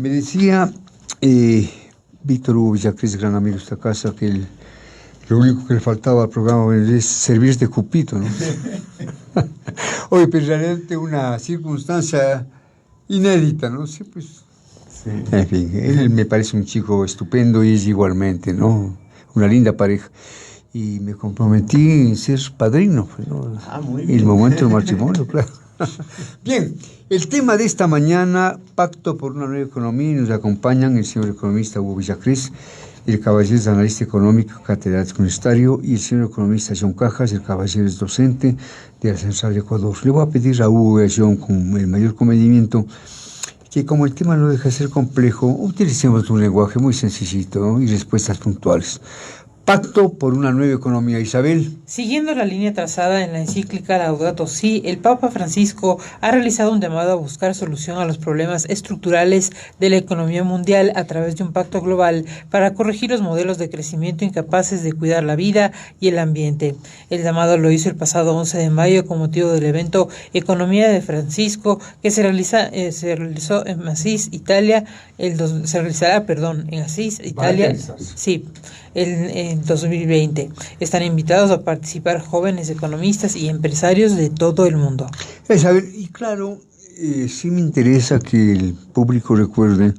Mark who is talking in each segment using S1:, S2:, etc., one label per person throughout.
S1: Me decía Víctor Hugo Villacrés, gran amigo de esta casa, que lo único que le faltaba al programa es servir de Cupito, ¿no? Oye, pero realmente una circunstancia inédita, ¿no? Sí, pues. Sí. En fin, él me parece un chico estupendo y es igualmente, ¿no? Una linda pareja. Y me comprometí en ser padrino, ¿no? Muy bien. El momento del matrimonio, claro. Bien, el tema de esta mañana, Pacto por una nueva economía, y nos acompañan el señor economista Hugo Villacrés, el caballero es analista económico, catedrático universitario, y el señor economista John Cajas, el caballero es docente de la Central de Ecuador. Le voy a pedir a Hugo y a John con el mayor comedimiento que, como el tema no deja de ser complejo, utilicemos un lenguaje muy sencillito, ¿no? Y respuestas puntuales. Pacto por una nueva economía. Isabel.
S2: Siguiendo la línea trazada en la encíclica Laudato Si, el Papa Francisco ha realizado un llamado a buscar solución a los problemas estructurales de la economía mundial a través de un pacto global para corregir los modelos de crecimiento incapaces de cuidar la vida y el ambiente. El llamado lo hizo el pasado 11 de mayo con motivo del evento Economía de Francisco que se realizó en Asís, Italia. En Asís, Italia. Sí. En 2020. Están invitados a participar jóvenes economistas y empresarios de todo el mundo.
S1: Y claro, sí me interesa que el público recuerde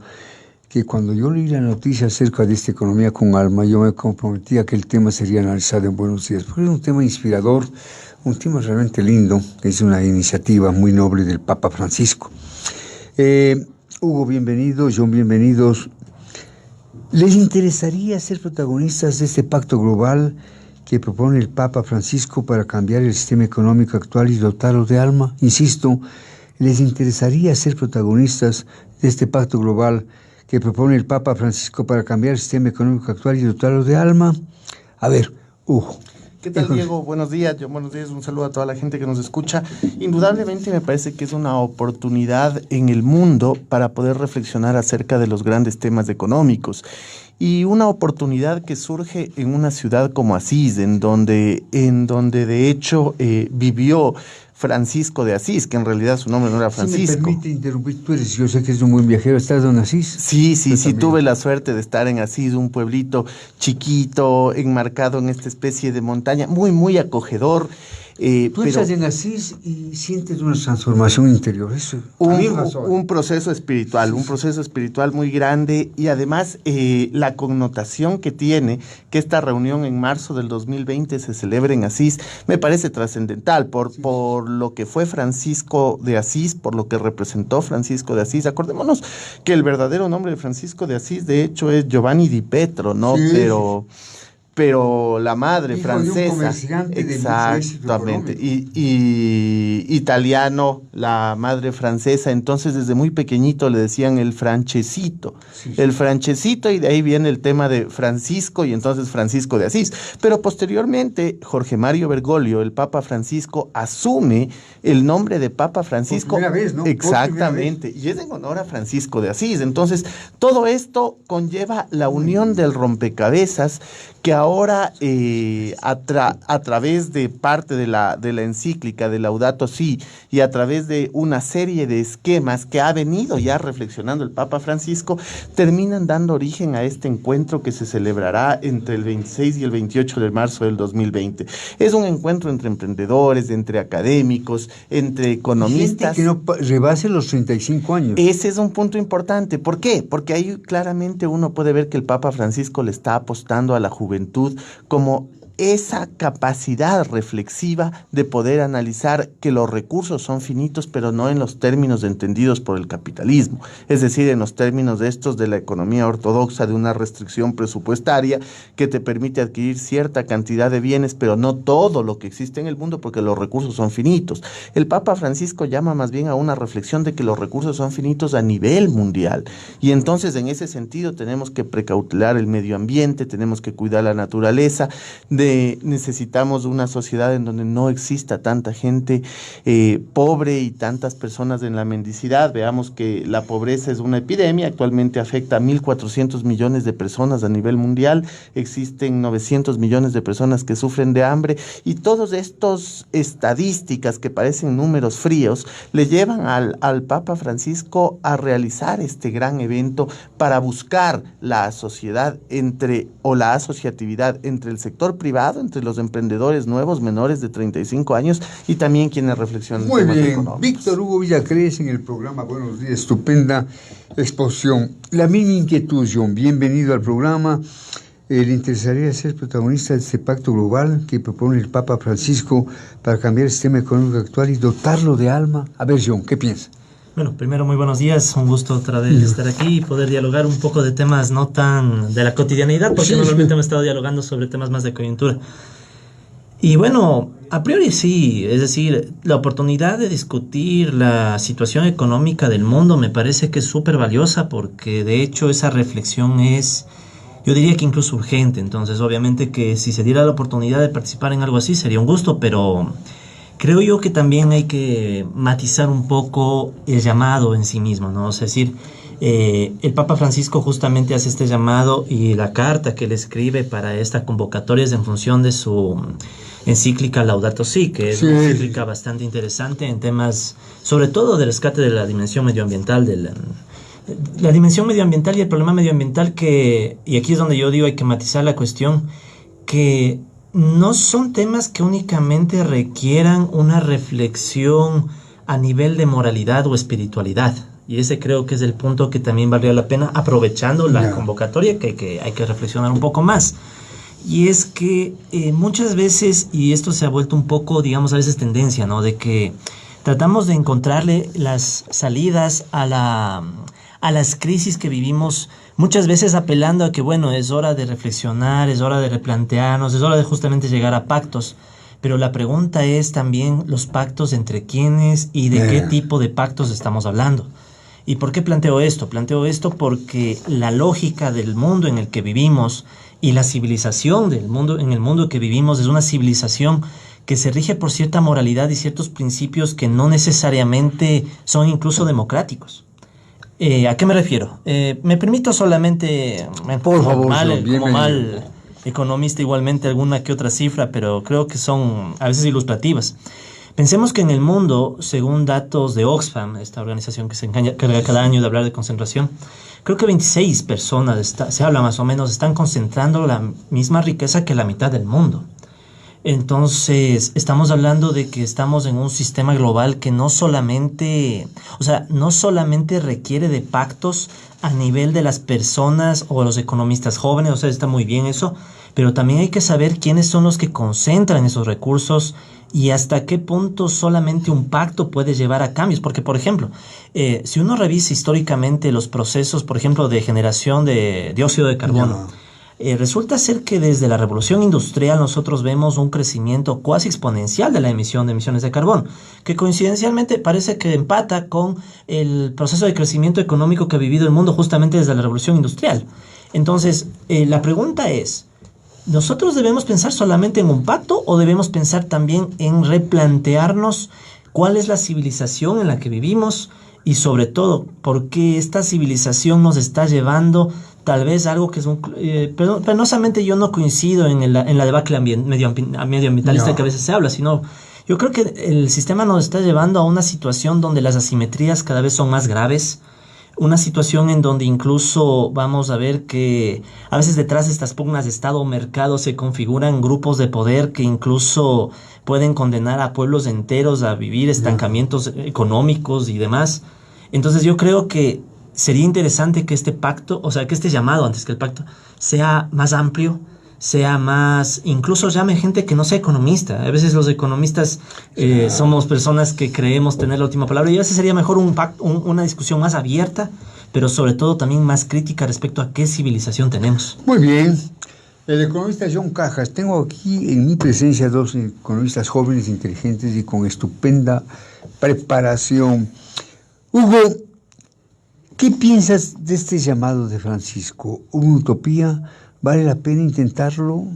S1: que cuando yo leí la noticia acerca de esta economía con alma, yo me comprometía que el tema sería analizado en Buenos Días, porque es un tema inspirador, un tema realmente lindo, es una iniciativa muy noble del Papa Francisco. Hugo, bienvenido, John, bienvenidos. ¿Les interesaría ser protagonistas de este pacto global que propone el Papa Francisco para cambiar el sistema económico actual y dotarlo de alma? Insisto, ¿les interesaría ser protagonistas de este pacto global que propone el Papa Francisco para cambiar el sistema económico actual y dotarlo de alma? A ver, Hugo.
S3: ¿Qué tal, Diego? Buenos días, un saludo a toda la gente que nos escucha. Indudablemente me parece que es una oportunidad en el mundo para poder reflexionar acerca de los grandes temas económicos y una oportunidad que surge en una ciudad como Asís, en donde de hecho vivió Francisco de Asís, que en realidad su nombre no era Francisco.
S1: Si me permite interrumpir, yo sé que es un buen viajero, ¿estás en Asís?
S3: Sí, tuve la suerte de estar en Asís, un pueblito chiquito, enmarcado en esta especie de montaña, muy, muy acogedor.
S1: Tú estás en Asís y sientes una transformación interior, eso.
S3: Un proceso espiritual muy grande y además la connotación que tiene que esta reunión en marzo del 2020 se celebre en Asís me parece trascendental por lo que fue Francisco de Asís, por lo que representó Francisco de Asís. Acordémonos que el verdadero nombre de Francisco de Asís de hecho es Giovanni di Petro, ¿no? Sí. Pero la madre hijo francesa, exactamente, y italiano, la madre francesa, entonces desde muy pequeñito le decían el Francesito, y de ahí viene el tema de Francisco y entonces Francisco de Asís. Pero posteriormente Jorge Mario Bergoglio, el Papa Francisco, asume el nombre de Papa Francisco.
S1: Por primera vez, ¿no?
S3: Exactamente, y es en honor a Francisco de Asís. Entonces todo esto conlleva la unión del rompecabezas que ahora a través de parte de la encíclica de Laudato Si y a través de una serie de esquemas que ha venido ya reflexionando el Papa Francisco, terminan dando origen a este encuentro que se celebrará entre el 26 y el 28 de marzo del 2020. Es un encuentro entre emprendedores, entre académicos, entre economistas.
S1: Gente que no rebase los 35 años.
S3: Ese es un punto importante. ¿Por qué? Porque ahí claramente uno puede ver que el Papa Francisco le está apostando a la juventud como esa capacidad reflexiva de poder analizar que los recursos son finitos, pero no en los términos entendidos por el capitalismo, es decir, en los términos de estos de la economía ortodoxa, de una restricción presupuestaria que te permite adquirir cierta cantidad de bienes, pero no todo lo que existe en el mundo porque los recursos son finitos. El Papa Francisco llama más bien a una reflexión de que los recursos son finitos a nivel mundial, y entonces en ese sentido tenemos que precautelar el medio ambiente, tenemos que cuidar la naturaleza, necesitamos una sociedad en donde no exista tanta gente pobre y tantas personas en la mendicidad. Veamos que la pobreza es una epidemia, actualmente afecta a 1.400 millones de personas a nivel mundial, existen 900 millones de personas que sufren de hambre, y todas estas estadísticas que parecen números fríos le llevan al Papa Francisco a realizar este gran evento para buscar la sociedad la asociatividad entre el sector privado, entre los emprendedores nuevos menores de 35 años y también quienes reflexionan.
S1: Muy bien, Víctor Hugo Villacrés en el programa Buenos Días, estupenda exposición. La misma inquietud, John, bienvenido al programa. ¿Le interesaría ser protagonista de este pacto global que propone el Papa Francisco para cambiar el sistema económico actual y dotarlo de alma? A ver, John, ¿qué piensa?
S4: Bueno, primero, muy buenos días, un gusto otra vez estar aquí y poder dialogar un poco de temas no tan de la cotidianidad, porque normalmente hemos estado dialogando sobre temas más de coyuntura. Y bueno, a priori sí, es decir, la oportunidad de discutir la situación económica del mundo me parece que es súper valiosa, porque de hecho esa reflexión es, yo diría que incluso urgente. Entonces, obviamente que si se diera la oportunidad de participar en algo así sería un gusto, pero creo yo que también hay que matizar un poco el llamado en sí mismo, ¿no? Es decir, el Papa Francisco justamente hace este llamado, y la carta que le escribe para esta convocatoria es en función de su encíclica Laudato Si, que es una encíclica bastante interesante en temas, sobre todo del rescate de la dimensión medioambiental, la dimensión medioambiental y el problema medioambiental y aquí es donde yo digo hay que matizar la cuestión, que no son temas que únicamente requieran una reflexión a nivel de moralidad o espiritualidad. Y ese creo que es el punto que también valdría la pena, aprovechando la convocatoria, que hay que reflexionar un poco más. Y es que muchas veces, y esto se ha vuelto un poco, digamos, a veces tendencia, ¿no? De que tratamos de encontrarle las salidas a las crisis que vivimos, muchas veces apelando a que, bueno, es hora de reflexionar, es hora de replantearnos, es hora de justamente llegar a pactos. Pero la pregunta es también los pactos entre quiénes y de qué tipo de pactos estamos hablando. ¿Y por qué planteo esto? Planteo esto porque la lógica del mundo en el que vivimos y la civilización del mundo, en el mundo que vivimos, es una civilización que se rige por cierta moralidad y ciertos principios que no necesariamente son incluso democráticos. ¿A qué me refiero? Me permito solamente,
S1: por favor,
S4: como mal economista, igualmente alguna que otra cifra, pero creo que son a veces ilustrativas. Pensemos que en el mundo, según datos de Oxfam, esta organización que se encarga cada año de hablar de concentración, creo que 26 personas, se habla más o menos, están concentrando la misma riqueza que la mitad del mundo. Entonces, estamos hablando de que estamos en un sistema global que no solamente requiere de pactos a nivel de las personas o los economistas jóvenes, o sea, está muy bien eso, pero también hay que saber quiénes son los que concentran esos recursos y hasta qué punto solamente un pacto puede llevar a cambios. Porque, por ejemplo, si uno revisa históricamente los procesos, por ejemplo, de generación de dióxido de carbono, resulta ser que desde la revolución industrial nosotros vemos un crecimiento cuasi exponencial de la emisión de emisiones de carbono, que coincidencialmente parece que empata con el proceso de crecimiento económico que ha vivido el mundo justamente desde la revolución industrial. Entonces, la pregunta es, ¿nosotros debemos pensar solamente en un pacto o debemos pensar también en replantearnos cuál es la civilización en la que vivimos y sobre todo por qué esta civilización nos está llevando tal vez algo que es penosamente yo no coincido en la debacle medioambientalista que a veces se habla, sino yo creo que el sistema nos está llevando a una situación donde las asimetrías cada vez son más graves, una situación en donde incluso vamos a ver que a veces detrás de estas pugnas de Estado o mercado se configuran grupos de poder que incluso pueden condenar a pueblos enteros a vivir estancamientos económicos y demás. Entonces yo creo que sería interesante que este pacto, o sea, que este llamado antes que el pacto, sea más amplio, sea más, incluso llame gente que no sea economista. A veces los economistas somos personas que creemos tener la última palabra y a veces sería mejor una discusión más abierta, pero sobre todo también más crítica respecto a qué civilización tenemos.
S1: Muy bien. El economista John Cajas. Tengo aquí en mi presencia dos economistas jóvenes, inteligentes y con estupenda preparación. Hugo, ¿qué piensas de este llamado de Francisco? ¿Una utopía? ¿Vale la pena intentarlo?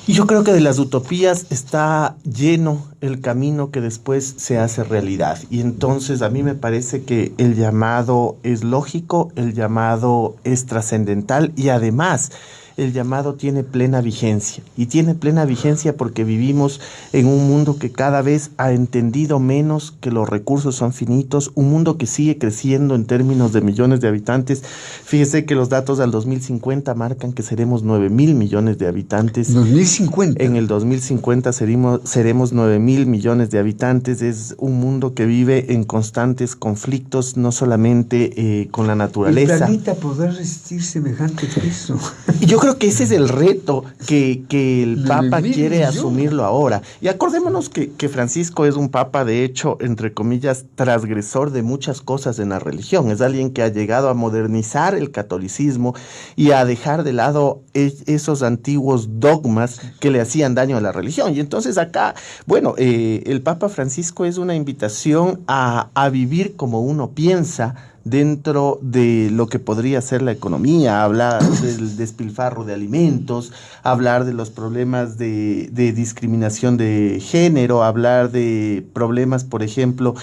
S3: Y yo creo que de las utopías está lleno el camino que después se hace realidad. Y entonces a mí me parece que el llamado es lógico, el llamado es trascendental y además el llamado tiene plena vigencia. Y tiene plena vigencia porque vivimos en un mundo que cada vez ha entendido menos que los recursos son finitos, un mundo que sigue creciendo en términos de millones de habitantes. Fíjese que los datos al 2050 marcan que seremos 9.000 millones de habitantes.
S1: 2050.
S3: En el 2050 seremos 9.000 millones de habitantes. Es un mundo que vive en constantes conflictos, no solamente con la naturaleza.
S1: ¿El planeta podrá resistir semejante peso?
S3: Y yo creo que ese es el reto que el Papa quiere asumirlo ahora. Y acordémonos que Francisco es un Papa, de hecho, entre comillas, transgresor de muchas cosas en la religión. Es alguien que ha llegado a modernizar el catolicismo y a dejar de lado esos antiguos dogmas que le hacían daño a la religión. Y entonces acá, bueno, el Papa Francisco es una invitación a vivir como uno piensa, dentro de lo que podría ser la economía, hablar del despilfarro de alimentos, hablar de los problemas de discriminación de género, hablar de problemas, por ejemplo,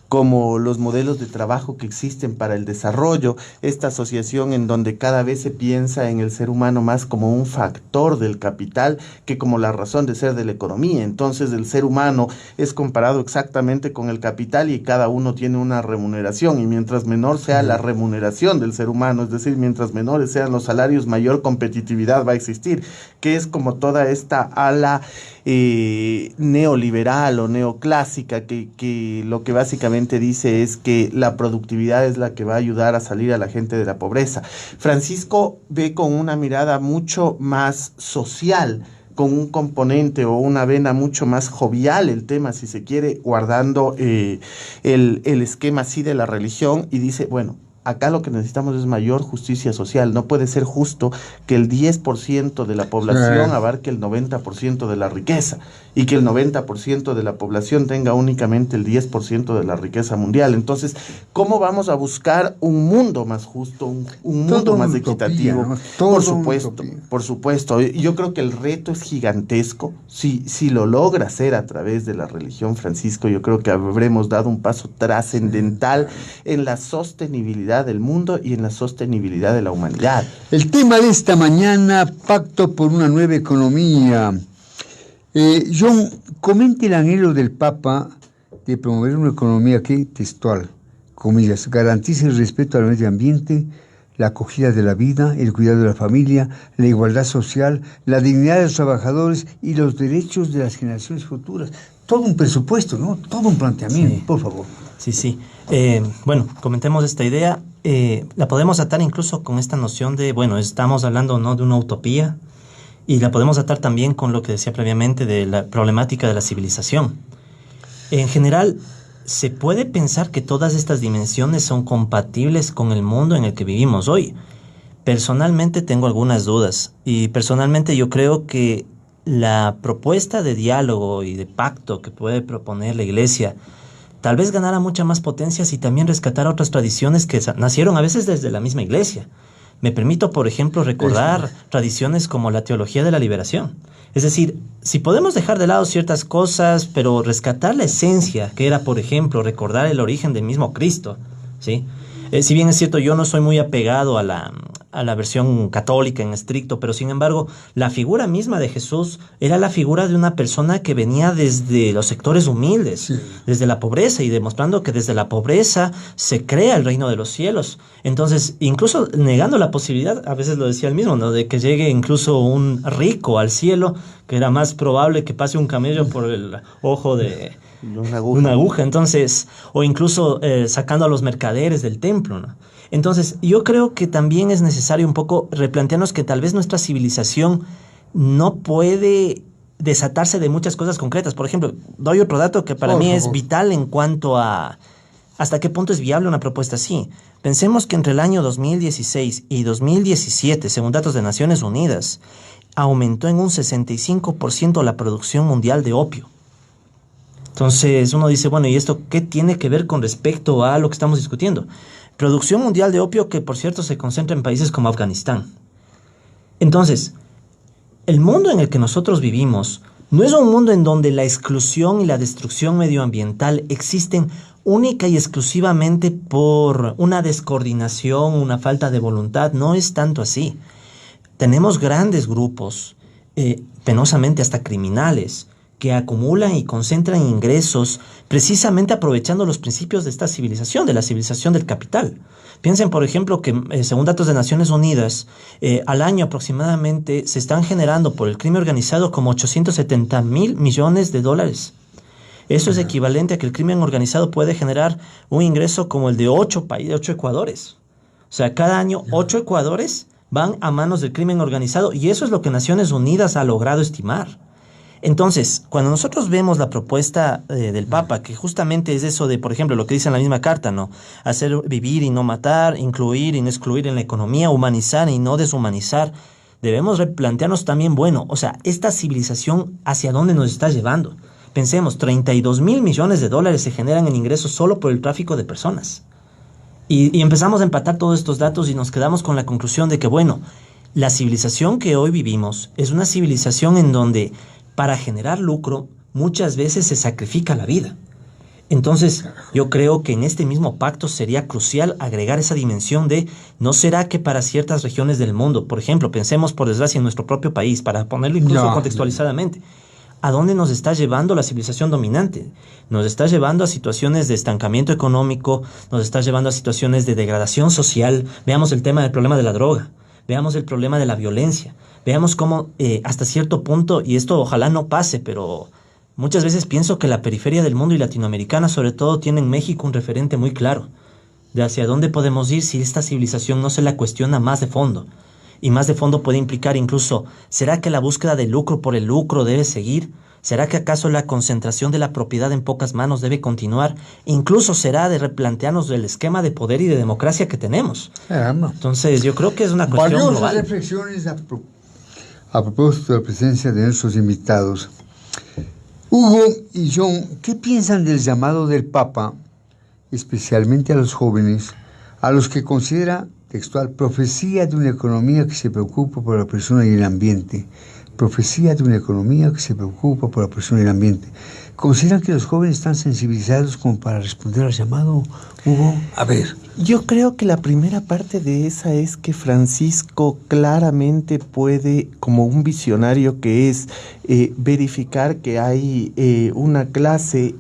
S3: como los modelos de trabajo que existen para el desarrollo, esta asociación en donde cada vez se piensa en el ser humano más como un factor del capital que como la razón de ser de la economía. Entonces el ser humano es comparado exactamente con el capital y cada uno tiene una remuneración, y mientras menor sea la remuneración del ser humano, es decir, mientras menores sean los salarios, mayor competitividad va a existir, que es como toda esta ala neoliberal o neoclásica que lo que básicamente dice es que la productividad es la que va a ayudar a salir a la gente de la pobreza. Francisco ve con una mirada mucho más social, con un componente o una vena mucho más jovial el tema, si se quiere, guardando el esquema así de la religión, y dice, bueno, acá lo que necesitamos es mayor justicia social. No puede ser justo que el 10% de la población abarque el 90% de la riqueza y que el 90% de la población tenga únicamente el 10% de la riqueza mundial. Entonces, ¿cómo vamos a buscar un mundo más justo, un mundo más equitativo?
S1: ¿No?
S3: Por supuesto. Yo creo que el reto es gigantesco. Si lo logra hacer a través de la religión, Francisco, yo creo que habremos dado un paso trascendental en la sostenibilidad del mundo y en la sostenibilidad de la humanidad.
S1: El tema de esta mañana, pacto por una nueva economía. John, comente el anhelo del Papa de promover una economía que, textual, comillas, garantice el respeto al medio ambiente, la acogida de la vida, el cuidado de la familia, la igualdad social, la dignidad de los trabajadores y los derechos de las generaciones futuras. Todo un presupuesto, ¿no? Todo un planteamiento, sí. Por favor.
S4: Sí. Bueno, comentemos esta idea. La podemos atar incluso con esta noción de, bueno, estamos hablando no de una utopía, y la podemos atar también con lo que decía previamente de la problemática de la civilización. En general, se puede pensar que todas estas dimensiones son compatibles con el mundo en el que vivimos hoy. Personalmente tengo algunas dudas, y personalmente yo creo que la propuesta de diálogo y de pacto que puede proponer la Iglesia tal vez ganara mucha más potencia si también rescatara otras tradiciones que nacieron a veces desde la misma Iglesia. Me permito, por ejemplo, recordar tradiciones como la teología de la liberación. Es decir, si podemos dejar de lado ciertas cosas, pero rescatar la esencia, que era, por ejemplo, recordar el origen del mismo Cristo, ¿sí? Si bien es cierto, yo no soy muy apegado a la versión católica en estricto, pero sin embargo, la figura misma de Jesús era la figura de una persona que venía desde los sectores humildes, sí, desde la pobreza, y demostrando que desde la pobreza se crea el reino de los cielos. Entonces, incluso negando la posibilidad, a veces lo decía él mismo, ¿no?, de que llegue incluso un rico al cielo, que era más probable que pase un camello por el ojo de una aguja. Entonces, o incluso sacando a los mercaderes del templo, ¿no? Entonces, yo creo que también es necesario un poco replantearnos que tal vez nuestra civilización no puede desatarse de muchas cosas concretas. Por ejemplo, doy otro dato que para mí es vital en cuanto a hasta qué punto es viable una propuesta así. Pensemos que entre el año 2016 y 2017, según datos de Naciones Unidas, aumentó en un 65% la producción mundial de opio. Entonces uno dice, bueno, ¿y esto qué tiene que ver con respecto a lo que estamos discutiendo? Producción mundial de opio que, por cierto, se concentra en países como Afganistán. Entonces, el mundo en el que nosotros vivimos no es un mundo en donde la exclusión y la destrucción medioambiental existen única y exclusivamente por una descoordinación, una falta de voluntad. No es tanto así. Tenemos grandes grupos, penosamente hasta criminales, que acumulan y concentran ingresos precisamente aprovechando los principios de esta civilización, de la civilización del capital. Piensen, por ejemplo, que según datos de Naciones Unidas, al año aproximadamente se están generando por el crimen organizado como 870.000 millones de dólares. Eso es equivalente a que el crimen organizado puede generar un ingreso como el de 8 Ecuadores. O sea, cada año 8 Ecuadores van a manos del crimen organizado y eso es lo que Naciones Unidas ha logrado estimar. Entonces, cuando nosotros vemos la propuesta del Papa, que justamente es eso de, por ejemplo, lo que dice en la misma carta, ¿no? Hacer vivir y no matar, incluir y no excluir en la economía, humanizar y no deshumanizar, debemos replantearnos también, bueno, o sea, esta civilización, ¿hacia dónde nos está llevando? Pensemos, 32.000 millones de dólares se generan en ingresos solo por el tráfico de personas. Y empezamos a empatar todos estos datos y nos quedamos con la conclusión de que, bueno, la civilización que hoy vivimos es una civilización en donde para generar lucro muchas veces se sacrifica la vida. Entonces, yo creo que en este mismo pacto sería crucial agregar esa dimensión de, ¿no será que para ciertas regiones del mundo, por ejemplo, pensemos por desgracia en nuestro propio país, para ponerlo incluso contextualizadamente, ¿a dónde nos está llevando la civilización dominante? Nos está llevando a situaciones de estancamiento económico, nos está llevando a situaciones de degradación social. Veamos el tema del problema de la droga, veamos el problema de la violencia, veamos cómo hasta cierto punto, y esto ojalá no pase, pero muchas veces pienso que la periferia del mundo y latinoamericana sobre todo tiene en México un referente muy claro de hacia dónde podemos ir si esta civilización no se la cuestiona más de fondo. Y más de fondo puede implicar incluso, ¿será que la búsqueda de lucro por el lucro debe seguir? ¿Será que acaso la concentración de la propiedad en pocas manos debe continuar? Incluso será de replantearnos el esquema de poder y de democracia que tenemos. Entonces, yo creo que es una cuestión
S1: Valiosas
S4: global.
S1: reflexiones a propósito de la presencia de nuestros invitados. Hugo y John, ¿qué piensan del llamado del Papa, especialmente a los jóvenes, a los que considera textual profecía de una economía que se preocupa por la persona y el ambiente? Profecía de una economía que se preocupa por la persona y el ambiente. ¿Consideran que los jóvenes están sensibilizados como para responder al llamado, Hugo? A ver.
S3: Yo creo que la primera parte de esa es que Francisco claramente puede, como un visionario que es, verificar que hay una clase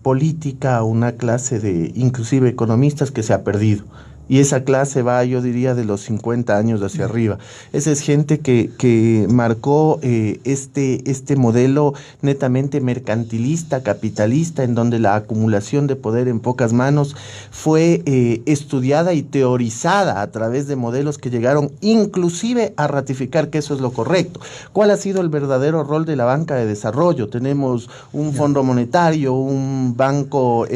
S3: política, una clase de inclusive economistas que se ha perdido. Y esa clase va, yo diría, de los 50 años hacia arriba. Esa es gente que marcó este modelo netamente mercantilista, capitalista, en donde la acumulación de poder en pocas manos fue estudiada y teorizada a través de modelos que llegaron inclusive a ratificar que eso es lo correcto. ¿Cuál ha sido el verdadero rol de la banca de desarrollo? Tenemos un fondo monetario, un banco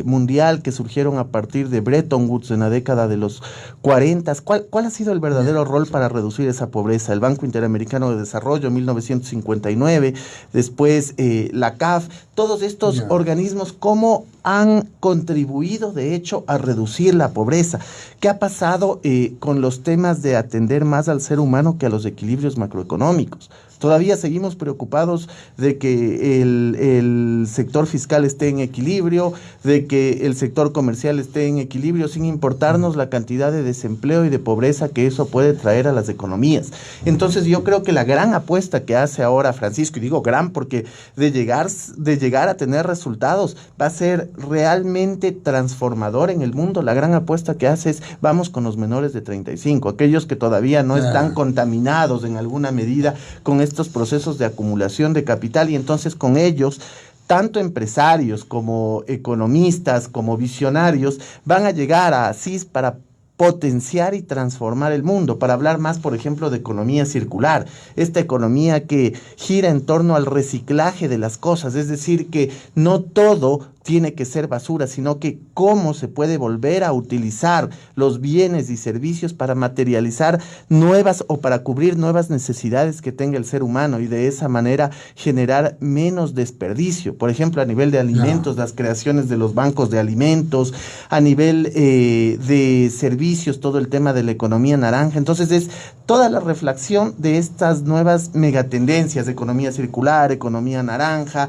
S3: mundial que surgieron a partir de Bretton Woods en la década de los 40. ¿Cuál ha sido el verdadero rol para reducir esa pobreza? El Banco Interamericano de Desarrollo, 1959, después la CAF, todos estos organismos, ¿cómo han contribuido, de hecho, a reducir la pobreza? ¿Qué ha pasado con los temas de atender más al ser humano que a los equilibrios macroeconómicos? Todavía seguimos preocupados de que el sector fiscal esté en equilibrio, de que el sector comercial esté en equilibrio, sin importarnos la cantidad de desempleo y de pobreza que eso puede traer a las economías. Entonces yo creo que la gran apuesta que hace ahora Francisco, y digo gran porque de llegar a tener resultados va a ser realmente transformador en el mundo. La gran apuesta que hace es, vamos con los menores de 35, aquellos que todavía no están contaminados en alguna medida con estos procesos de acumulación de capital, y entonces con ellos tanto empresarios como economistas como visionarios van a llegar a Asís para potenciar y transformar el mundo, para hablar más, por ejemplo, de economía circular, esta economía que gira en torno al reciclaje de las cosas, es decir, que no todo tiene que ser basura, sino que cómo se puede volver a utilizar los bienes y servicios para materializar nuevas o para cubrir nuevas necesidades que tenga el ser humano y de esa manera generar menos desperdicio. Por ejemplo, a nivel de alimentos, las creaciones de los bancos de alimentos, a nivel de servicios servicios, todo el tema de la economía naranja. Entonces es toda la reflexión de estas nuevas megatendencias de economía circular, economía naranja,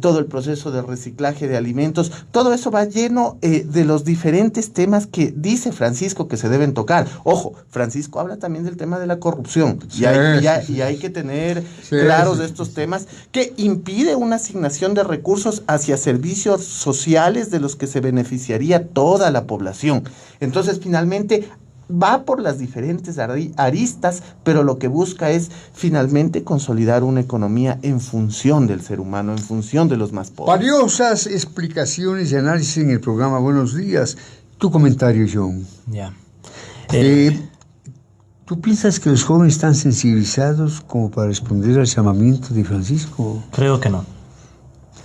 S3: todo el proceso de reciclaje de alimentos. Todo eso va lleno de los diferentes temas que dice Francisco que se deben tocar. Ojo, Francisco habla también del tema de la corrupción, y hay que tener claros estos temas que impide una asignación de recursos hacia servicios sociales de los que se beneficiaría toda la población. Entonces, finalmente, va por las diferentes aristas, pero lo que busca es finalmente consolidar una economía en función del ser humano, en función de los más pobres.
S1: Valiosas explicaciones y análisis en el programa Buenos Días. Tu comentario, John.
S4: Ya.
S1: ¿Tú piensas que los jóvenes están sensibilizados como para responder al llamamiento de Francisco?
S4: Creo que no.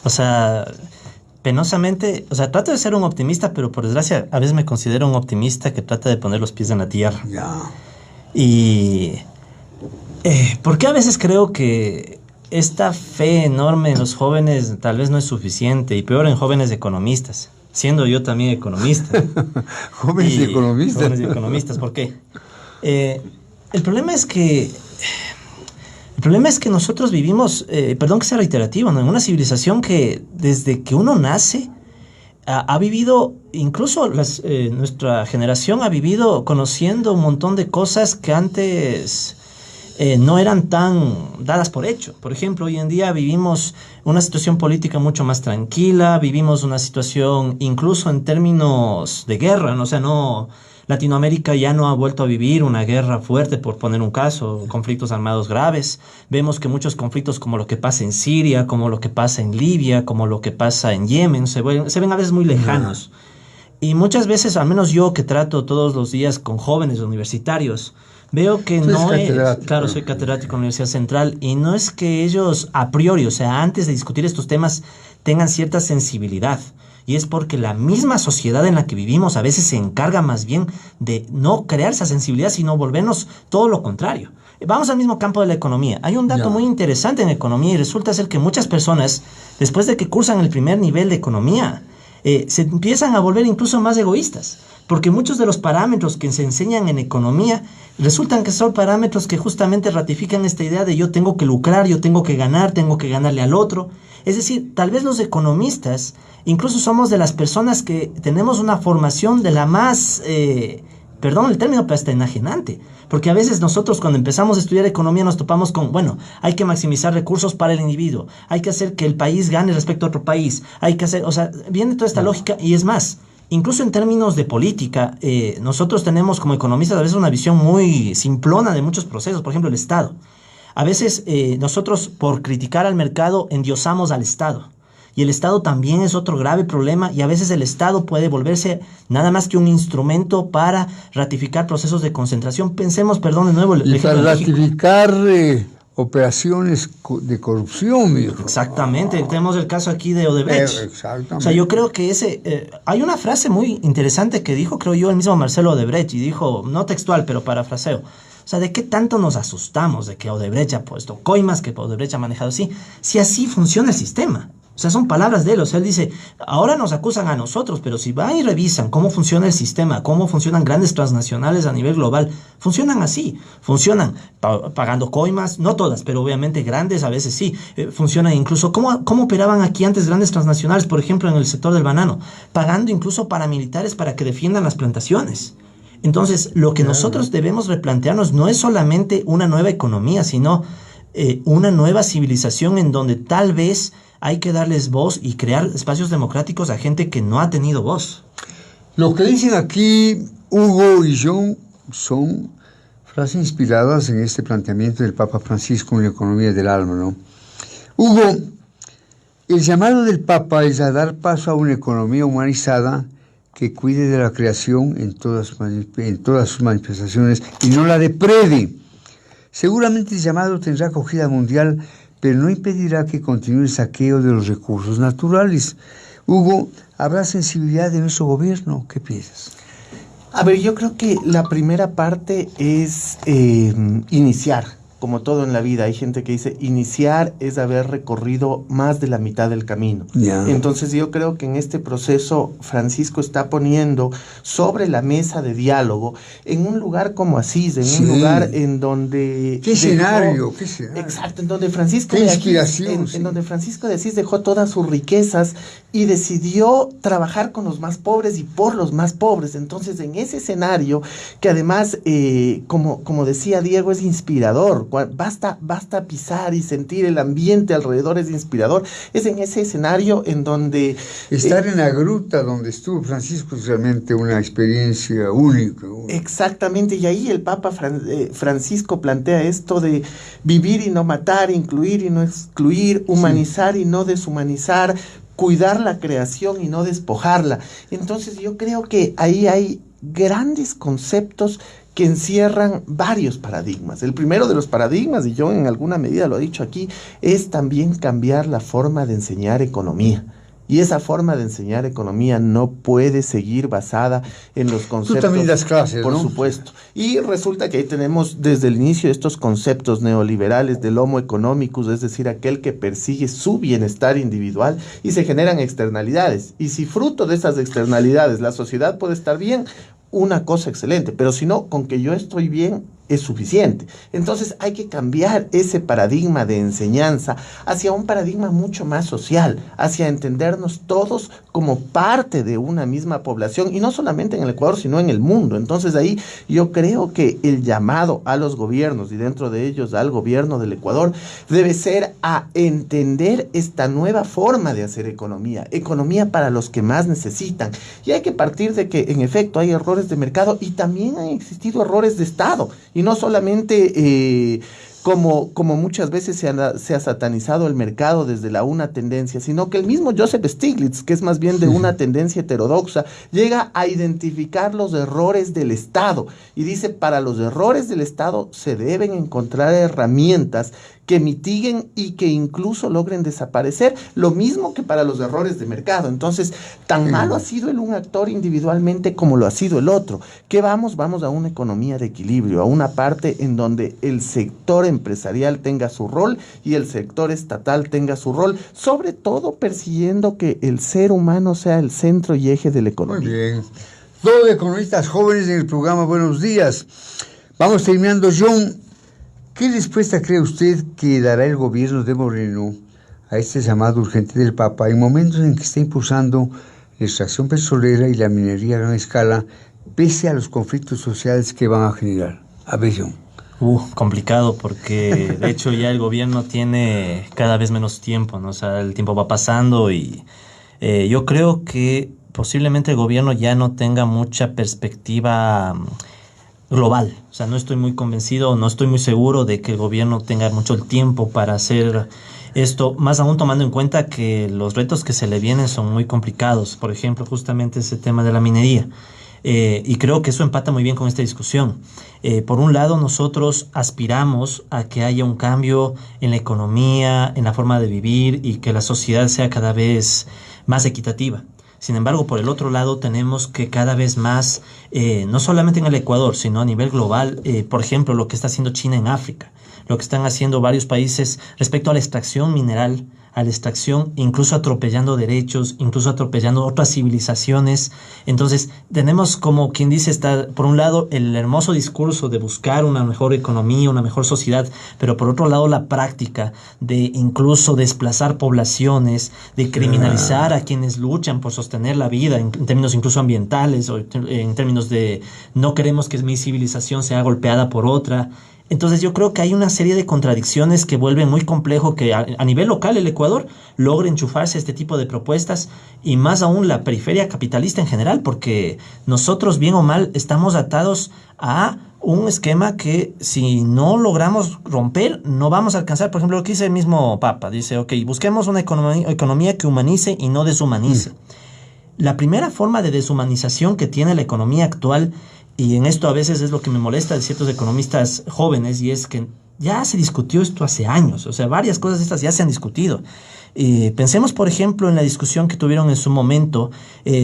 S4: O sea, penosamente, o sea, trato de ser un optimista, pero por desgracia a veces me considero un optimista que trata de poner los pies en la tierra.
S1: Ya.
S4: Y porque a veces creo que esta fe enorme en los jóvenes tal vez no es suficiente, y peor en jóvenes economistas, siendo yo también economista.
S1: Jóvenes y economistas.
S4: Jóvenes y economistas, ¿por qué? El problema es que nosotros vivimos, perdón que sea reiterativo, ¿no?, en una civilización que desde que uno nace ha vivido, incluso nuestra generación ha vivido conociendo un montón de cosas que antes no eran tan dadas por hecho. Por ejemplo, hoy en día vivimos una situación política mucho más tranquila, vivimos una situación incluso en términos de guerra, ¿no? O sea, Latinoamérica ya no ha vuelto a vivir una guerra fuerte, por poner un caso, conflictos armados graves. Vemos que muchos conflictos, como lo que pasa en Siria, como lo que pasa en Libia, como lo que pasa en Yemen, se ven a veces muy lejanos. Y muchas veces, al menos yo que trato todos los días con jóvenes universitarios, veo que no es... Claro, soy catedrático en la Universidad Central, y no es que ellos a priori, o sea, antes de discutir estos temas, tengan cierta sensibilidad. Y es porque la misma sociedad en la que vivimos a veces se encarga más bien de no crear esa sensibilidad, sino volvernos todo lo contrario. Vamos al mismo campo de la economía. Hay un dato muy interesante en economía, y resulta ser que muchas personas, después de que cursan el primer nivel de economía, se empiezan a volver incluso más egoístas. Porque muchos de los parámetros que se enseñan en economía resultan que son parámetros que justamente ratifican esta idea de yo tengo que lucrar, yo tengo que ganar, tengo que ganarle al otro. Es decir, tal vez los economistas incluso somos de las personas que tenemos una formación de la más, perdón el término, pero hasta enajenante. Porque a veces nosotros cuando empezamos a estudiar economía nos topamos con, bueno, hay que maximizar recursos para el individuo, hay que hacer que el país gane respecto a otro país, hay que hacer, o sea, viene toda esta lógica, y es más, incluso en términos de política, nosotros tenemos como economistas a veces una visión muy simplona de muchos procesos. Por ejemplo, el Estado. A veces nosotros, por criticar al mercado, endiosamos al Estado. Y el Estado también es otro grave problema, y a veces el Estado puede volverse nada más que un instrumento para ratificar procesos de concentración. Pensemos, perdón, de nuevo...
S1: Y para ratificar operaciones de corrupción, mijo.
S4: Exactamente, tenemos el caso aquí de Odebrecht.
S1: Exactamente.
S4: O sea, yo creo que hay una frase muy interesante que dijo, creo yo, el mismo Marcelo Odebrecht, y dijo, no textual, pero parafraseo. O sea, ¿de qué tanto nos asustamos de que Odebrecht ha puesto coimas, que Odebrecht ha manejado así, si así funciona el sistema? O sea, son palabras de él. O sea, él dice, ahora nos acusan a nosotros, pero si van y revisan cómo funciona el sistema, cómo funcionan grandes transnacionales a nivel global, funcionan así. Funcionan pagando coimas, no todas, pero obviamente grandes a veces sí. Funcionan incluso, ¿cómo operaban aquí antes grandes transnacionales, por ejemplo, en el sector del banano? Pagando incluso paramilitares para que defiendan las plantaciones. Entonces, lo que nosotros debemos replantearnos no es solamente una nueva economía, sino una nueva civilización en donde tal vez hay que darles voz y crear espacios democráticos a gente que no ha tenido voz.
S1: Lo que dicen aquí Hugo y John son frases inspiradas en este planteamiento del Papa Francisco en la economía del alma, ¿no? Hugo, el llamado del Papa es a dar paso a una economía humanizada que cuide de la creación en todas sus manifestaciones y no la deprede. Seguramente el llamado tendrá acogida mundial, pero no impedirá que continúe el saqueo de los recursos naturales. Hugo, ¿habrá sensibilidad de nuestro gobierno? ¿Qué piensas?
S3: A ver, yo creo que la primera parte es iniciar como todo en la vida, hay gente que dice, iniciar es haber recorrido más de la mitad del camino. Entonces yo creo que en este proceso Francisco está poniendo sobre la mesa de diálogo en un lugar como Asís, en un lugar en donde...
S1: ¿Qué escenario?
S3: Exacto, en donde Francisco
S1: ¿Qué
S3: de
S1: inspiración?
S3: Asís, en donde Francisco de Asís dejó todas sus riquezas y decidió trabajar con los más pobres y por los más pobres. Entonces, en ese escenario, que además, como decía Diego, es inspirador. Basta pisar y sentir el ambiente alrededor, es inspirador. Es en ese escenario en donde...
S1: Estar en la gruta donde estuvo Francisco es realmente una experiencia única.
S3: Exactamente, y ahí el Papa Francisco plantea esto de vivir y no matar, incluir y no excluir, humanizar y no deshumanizar, cuidar la creación y no despojarla. Entonces yo creo que ahí hay grandes conceptos que encierran varios paradigmas. El primero de los paradigmas, y yo en alguna medida lo he dicho aquí, es también cambiar la forma de enseñar economía. Y esa forma de enseñar economía no puede seguir basada en los conceptos.
S1: Tú también das clases,
S3: por
S1: ¿no?
S3: supuesto. Y resulta que ahí tenemos desde el inicio estos conceptos neoliberales del homo economicus, es decir, aquel que persigue su bienestar individual y se generan externalidades. Y si fruto de esas externalidades la sociedad puede estar bien, una cosa excelente, pero si no, con que yo estoy bien es suficiente. Entonces hay que cambiar ese paradigma de enseñanza hacia un paradigma mucho más social, hacia entendernos todos como parte de una misma población, y no solamente en el Ecuador, sino en el mundo. Entonces ahí yo creo que el llamado a los gobiernos, y dentro de ellos al gobierno del Ecuador, debe ser a entender esta nueva forma de hacer economía para los que más necesitan. Y hay que partir de que en efecto hay errores de mercado y también han existido errores de Estado. Y no solamente como muchas veces se ha satanizado el mercado desde la una tendencia, sino que el mismo Joseph Stiglitz, que es más bien de una tendencia heterodoxa, llega a identificar los errores del Estado y dice, para los errores del Estado se deben encontrar herramientas que mitiguen y que incluso logren desaparecer, lo mismo que para los errores de mercado. Entonces, tan malo ha sido el un actor individualmente como lo ha sido el otro. ¿Qué vamos? Vamos a una economía de equilibrio, a una parte en donde el sector empresarial tenga su rol y el sector estatal tenga su rol, sobre todo persiguiendo que el ser humano sea el centro y eje de la economía.
S1: Muy bien. Dos economistas jóvenes en el programa Buenos Días. Vamos terminando, John. ¿Qué respuesta cree usted que dará el gobierno de Moreno a este llamado urgente del Papa en momentos en que está impulsando la extracción petrolera y la minería a gran escala, pese a los conflictos sociales que van a generar? A ver, John.
S4: Complicado, porque de hecho ya el gobierno tiene cada vez menos tiempo, ¿no? O sea, el tiempo va pasando y yo creo que posiblemente el gobierno ya no tenga mucha perspectiva global. O sea, no estoy muy convencido, no estoy muy seguro de que el gobierno tenga mucho el tiempo para hacer esto, más aún tomando en cuenta que los retos que se le vienen son muy complicados. Por ejemplo, justamente ese tema de la minería. Y creo que eso empata muy bien con esta discusión. Por un lado, nosotros aspiramos a que haya un cambio en la economía, en la forma de vivir y que la sociedad sea cada vez más equitativa. Sin embargo, por el otro lado, tenemos que cada vez más, no solamente en el Ecuador, sino a nivel global, por ejemplo, lo que está haciendo China en África, lo que están haciendo varios países respecto a la extracción mineral, a la extracción, incluso atropellando derechos, incluso atropellando otras civilizaciones. Entonces, tenemos como quien dice, está por un lado el hermoso discurso de buscar una mejor economía, una mejor sociedad, pero por otro lado la práctica de incluso desplazar poblaciones, de criminalizar a quienes luchan por sostener la vida en términos incluso ambientales o en términos de no queremos que mi civilización sea golpeada por otra. Entonces yo creo que hay una serie de contradicciones que vuelven muy complejo que a nivel local el Ecuador logre enchufarse a este tipo de propuestas y más aún la periferia capitalista en general, porque nosotros bien o mal estamos atados a un esquema que si no logramos romper no vamos a alcanzar. Por ejemplo, lo que dice el mismo Papa, dice, ok, busquemos una economía que humanice y no deshumanice. La primera forma de deshumanización que tiene la economía actual, y en esto a veces es lo que me molesta de ciertos economistas jóvenes, y es que ya se discutió esto hace años, o sea, varias cosas de estas ya se han discutido. Pensemos, por ejemplo, en la discusión que tuvieron en su momento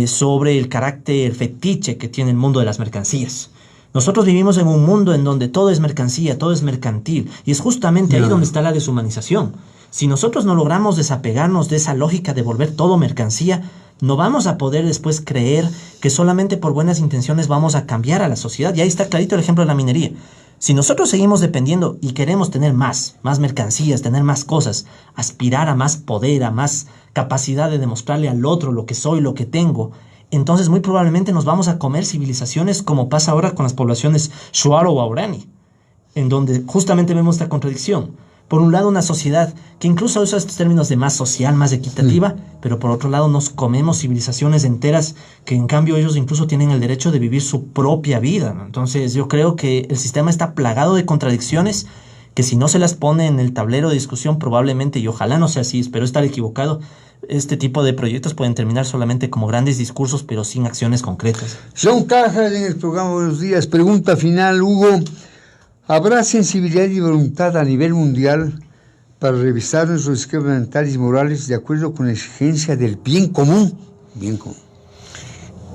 S4: sobre el carácter fetiche que tiene el mundo de las mercancías. Nosotros vivimos en un mundo en donde todo es mercancía, todo es mercantil, y es justamente ahí donde está la deshumanización. Si nosotros no logramos desapegarnos de esa lógica de volver todo mercancía, no vamos a poder después creer que solamente por buenas intenciones vamos a cambiar a la sociedad. Y ahí está clarito el ejemplo de la minería. Si nosotros seguimos dependiendo y queremos tener más mercancías, tener más cosas, aspirar a más poder, a más capacidad de demostrarle al otro lo que soy, lo que tengo, entonces muy probablemente nos vamos a comer civilizaciones como pasa ahora con las poblaciones Shuar o Waorani, en donde justamente vemos esta contradicción. Por un lado, una sociedad que incluso usa estos términos de más social, más equitativa, pero por otro lado nos comemos civilizaciones enteras que en cambio ellos incluso tienen el derecho de vivir su propia vida, ¿no? Entonces yo creo que el sistema está plagado de contradicciones que si no se las pone en el tablero de discusión probablemente, y ojalá no sea así, espero estar equivocado, este tipo de proyectos pueden terminar solamente como grandes discursos pero sin acciones concretas.
S1: John Cajas en el programa Buenos Días. Pregunta final, Hugo. ¿Habrá sensibilidad y voluntad a nivel mundial para revisar nuestros esquemas mentales y morales de acuerdo con la exigencia del bien común? Bien común.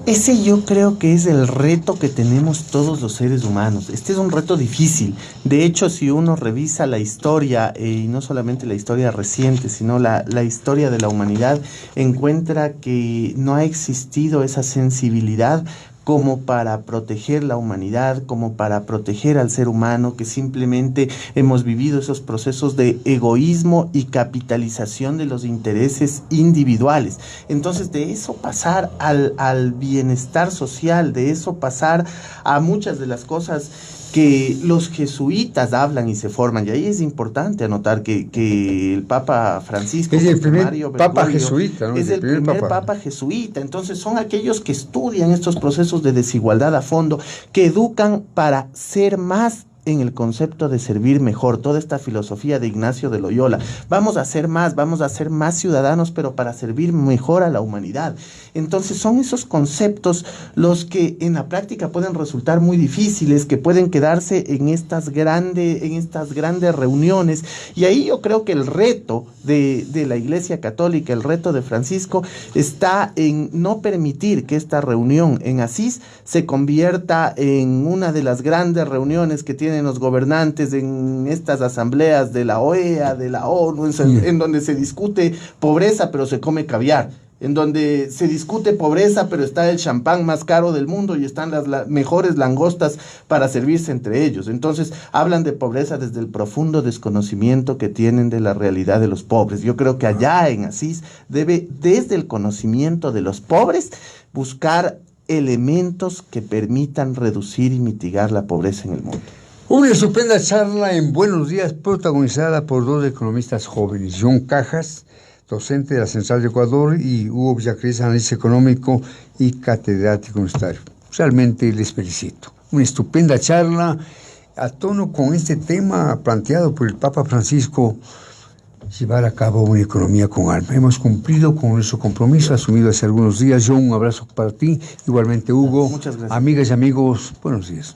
S3: Ese yo creo que es el reto que tenemos todos los seres humanos. Este es un reto difícil. De hecho, si uno revisa la historia, y no solamente la historia reciente, sino la historia de la humanidad, encuentra que no ha existido esa sensibilidad como para proteger la humanidad, como para proteger al ser humano, que simplemente hemos vivido esos procesos de egoísmo y capitalización de los intereses individuales. Entonces, de eso pasar al bienestar social, de eso pasar a muchas de las cosas que los jesuitas hablan y se forman, y ahí es importante anotar que el Papa Francisco
S1: es el primer
S3: Mario
S1: Papa
S3: Bergoglio,
S1: jesuita, ¿no?
S3: es el primer Papa jesuita. Entonces son aquellos que estudian estos procesos de desigualdad a fondo, que educan para ser más en el concepto de servir mejor, toda esta filosofía de Ignacio de Loyola. Vamos a ser más ciudadanos, pero para servir mejor a la humanidad. Entonces son esos conceptos los que en la práctica pueden resultar muy difíciles, que pueden quedarse en estas grandes reuniones, y ahí yo creo que el reto de la Iglesia Católica, el reto de Francisco, está en no permitir que esta reunión en Asís se convierta en una de las grandes reuniones que tienen los gobernantes en estas asambleas de la OEA, de la ONU, en donde se discute pobreza pero se come caviar, en donde se discute pobreza pero está el champán más caro del mundo y están las mejores langostas para servirse entre ellos. Entonces hablan de pobreza desde el profundo desconocimiento que tienen de la realidad de los pobres. Yo creo que allá en Asís debe, desde el conocimiento de los pobres, buscar elementos que permitan reducir y mitigar la pobreza en el mundo.
S1: Una estupenda charla en Buenos Días, protagonizada por dos economistas jóvenes, John Cajas, docente de la Central de Ecuador, y Hugo Villacrés, analista económico y catedrático universitario. Realmente les felicito. Una estupenda charla a tono con este tema planteado por el Papa Francisco, llevar a cabo una economía con alma. Hemos cumplido con nuestro compromiso asumido hace algunos días. John, un abrazo para ti. Igualmente, Hugo.
S3: Muchas gracias.
S1: Amigas y amigos, buenos días.